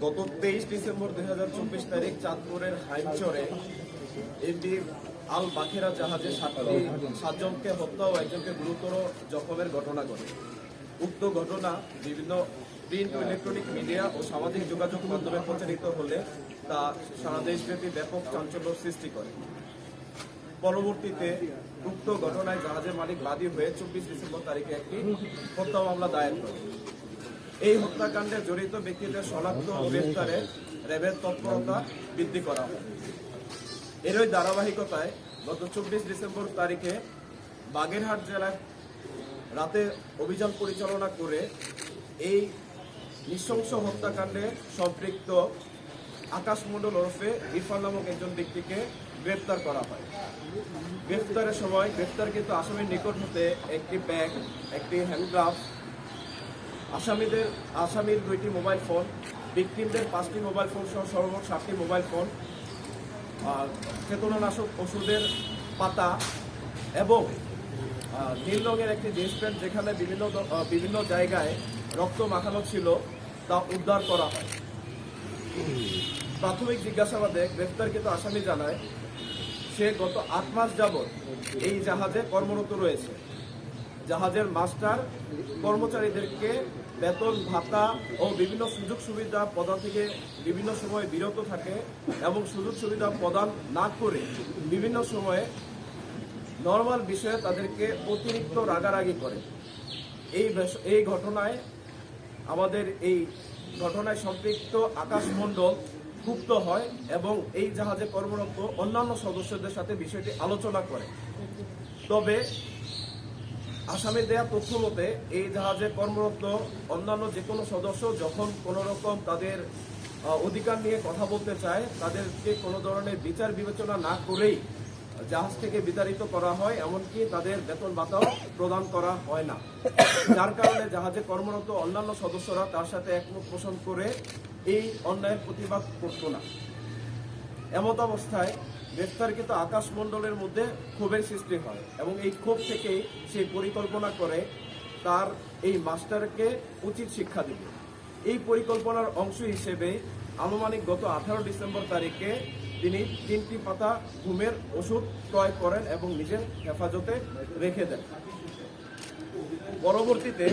গত 23 ডিসেম্বর 2024 তারিখ চাঁদপুরের হাইমচরে এমভি আল বাখেরা জাহাজে সাতজনকে হত্যা ও একজনকে গুরুতর জখমের ঘটনা ঘটে। উক্ত ঘটনা বিভিন্ন প্রিন্ট ও ইলেকট্রনিক মিডিয়া ও সামাজিক যোগাযোগ মাধ্যমে প্রচারিত হলে তা সারা দেশব্যাপী ব্যাপক চাঞ্চল্য সৃষ্টি করে। পরবর্তীতে উক্ত ঘটনায় জাহাজের মালিক বাদী হয়ে 24 ডিসেম্বর তারিখে একটি হত্যা মামলা দায়ের করে। এই হত্যাকাণ্ডে জড়িত ব্যক্তিদের শনাক্ত ও গ্রেফতারে র্যাবের তৎপরতা বৃদ্ধি করা হয়। এরই ধারাবাহিকতায় গত 24 ডিসেম্বর তারিখে বাগেরহাট জেলায় রাতে অভিযান পরিচালনা করে এই নৃশংস হত্যাকাণ্ডে সম্পৃক্ত আকাশ মণ্ডল ওরফে ইরফান নামক একজন ব্যক্তিকে গ্রেফতার করা হয়। গ্রেফতারের সময় গ্রেফতারকৃত আসামির নিকট হতে একটি ব্যাগ, একটি হ্যান্ডগ্লাভ, আসামির 2টি মোবাইল ফোন, ভিকটিমদের 5টি মোবাইল ফোন সহ সর্বমোট 7টি মোবাইল ফোন, চেতনানাশক ওষুধের পাতা এবং নীল রঙের একটি জিন্স প্যান্ট যেখানে বিভিন্ন জায়গায় রক্ত মাখানো ছিল তা উদ্ধার করা হয়। প্রাথমিক জিজ্ঞাসাবাদে গ্রেফতারকৃত আসামি জানায় সে গত 8 মাস যাবৎ এই জাহাজে কর্মরত রয়েছে। জাহাজের মাস্টার কর্মচারীদেরকে বেতন ভাতা ও বিভিন্ন সুযোগ সুবিধা প্রদান থেকে বিভিন্ন সময়ে বিরত থাকে এবং সুযোগ সুবিধা প্রদান না করে বিভিন্ন সময়ে নর্মাল বিষয়ে তাদেরকে অতিরিক্ত রাগারাগি করে। এই ঘটনায় সম্পৃক্ত আকাশ মণ্ডল ক্ষুব্ধ হয় এবং এই জাহাজে কর্মরত অন্যান্য সদস্যদের সাথে বিষয়টি আলোচনা করে। তবে আসামি দেয়া তথ্য মতে এই জাহাজে কর্মরত অন্যান্য যে কোনো সদস্য যখন কোনো রকম তাদের অধিকার নিয়ে কথা বলতে চায় তাদেরকে কোনো ধরনের বিচার বিবেচনা না করেই জাহাজ থেকে বিতাড়িত করা হয়, এমনকি তাদের বেতন ভাতাও প্রদান করা হয় না। যার কারণে জাহাজে কর্মরত অন্যান্য সদস্যরা তার সাথে একমত পোষণ করে এই অন্যায়ের প্রতিবাদ করত না। এমত অবস্থায় গ্রেফতারকৃত আকাশ মণ্ডলের মধ্যে ক্ষোভের সৃষ্টি হয় এবং এই ক্ষোভ থেকেই সে পরিকল্পনা করে তার এই মাস্টারকে উচিত শিক্ষা দিবে। এই পরিকল্পনার অংশ হিসেবে আনুমানিক গত 18 ডিসেম্বর তারিখে তিনি 3টি পাতা ঘুমের ওষুধ ক্রয় করেন এবং নিজের হেফাজতে রেখে দেন। পরবর্তীতে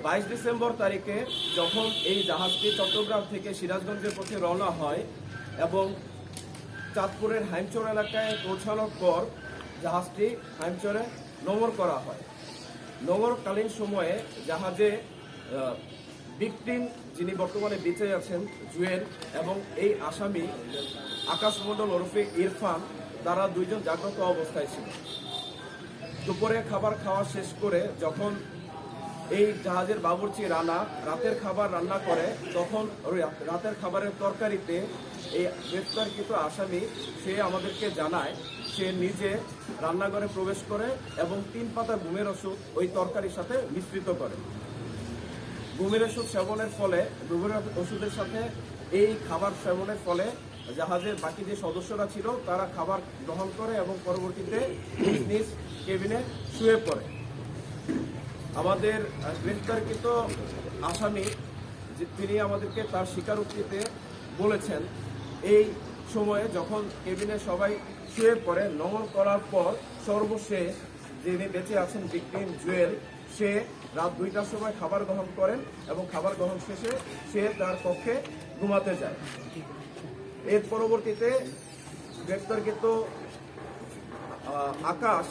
22 ডিসেম্বর তারিখে যখন এই জাহাজটি চট্টগ্রাম থেকে সিরাজগঞ্জের পথে রওনা হয় এবং চাঁদপুরের হাইমচর এলাকায় পৌঁছানোর পর জাহাজটি হাইমচরে নোঙর করা হয়। নোঙরকালীন সময়ে জাহাজে ভিকটিম যিনি বর্তমানে বেঁচে আছেন জুয়েল এবং এই আসামি আকাশ মণ্ডল ওরফে ইরফান, তারা দুইজন জাগ্রত অবস্থায় ছিল। দুপুরে খাবার খাওয়া শেষ করে যখন এই জাহাজের বাবুর্চি রানা রাতের খাবার রান্না করে তখন রাতের খাবারের তরকারিতে এই গ্রেফতারকৃত আসামি সে আমাদেরকে জানায় সে নিজে রান্নাঘরে প্রবেশ করে এবং 3 পাতা ঘুমের ওষুধ ওই তরকারির সাথে মিশ্রিত করে। ঘুমের ওষুধ সেবনের ফলে ঘুমের ওষুধের সাথে এই খাবার সেবনের ফলে জাহাজের বাকি যে সদস্যরা ছিল তারা খাবার গ্রহণ করে এবং পরবর্তীতে নিজ কেবিনে শুয়ে পড়ে। আমাদের গ্রেফতারকৃত আসামি তিনি আমাদেরকে তার স্বীকারোক্তিতে বলেছেন এই সময়ে যখন কেবিনে সবাই শুয়ে পড়ে নোঙর করার পর সর্বশেষ যিনি বেঁচে আছেন ভিকটিম জুয়েল, সে রাত 2টার সময় খাবার গ্রহণ করেন এবং খাবার গ্রহণ শেষে সে তার কক্ষে ঘুমাতে যায়। এর পরবর্তীতে গ্রেফতারকৃত আকাশ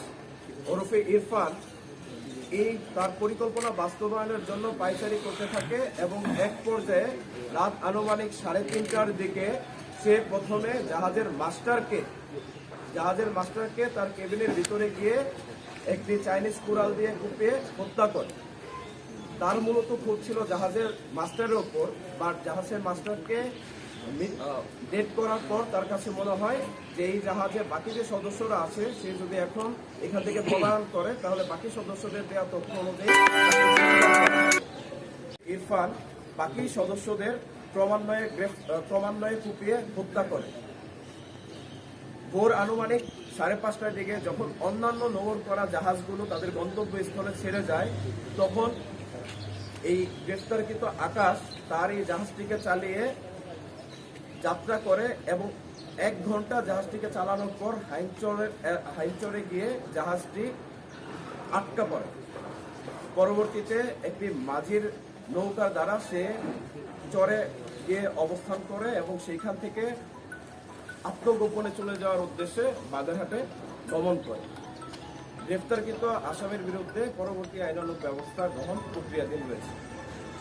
ওরফে ইরফান এই তার পরিকল্পনা বাস্তবায়নের জন্য পায়চারি করতে থাকে এবং এক পর্যায়ে রাত আনুমানিক 3:30টার দিকে সে প্রথমে জাহাজের মাস্টারকে তার কেবিনের ভিতরে গিয়ে একটি চাইনিজ কুড়াল দিয়ে কুপিয়ে হত্যা করে। তার মূলত ক্ষোভ ছিল জাহাজের মাস্টারের ওপর, বা জাহাজের মাস্টারকে ডেট করার পর তার কাছে মনে হয় যে এই জাহাজের বাকি যে সদস্যরা আছে সে যদি এখন এখান থেকে পলায়ন করে তাহলে বাকি সদস্যদের দেওয়া তথ্য অনুযায়ী ইরফান বাকি সদস্যদের ক্রমান্বয়ে কুপিয়ে হত্যা করে। ভোর আনুমানিক 5:30টার দিকে যখন অন্যান্য নোঙর করা জাহাজগুলো তাদের গন্তব্যস্থলে ছেড়ে যায় তখন এই গ্রেফতারকৃত আকাশ তার এই জাহাজটিকে চালিয়ে যাত্রা করে এবং 1 ঘন্টা জাহাজটিকে চালানোর পর হাইমচরে গিয়ে জাহাজটি আটকা পড়ে। পরবর্তীতে একটি মাঝির নৌকার দ্বারা সে চরে গিয়ে অবস্থান করে এবং সেইখান থেকে আত্মগোপনে চলে যাওয়ার উদ্দেশ্যে বাগেরহাটে গমন করে। গ্রেফতারকৃত আসামির বিরুদ্ধে পরবর্তী আইনানুগ ব্যবস্থা গ্রহণ প্রক্রিয়াধীন রয়েছে।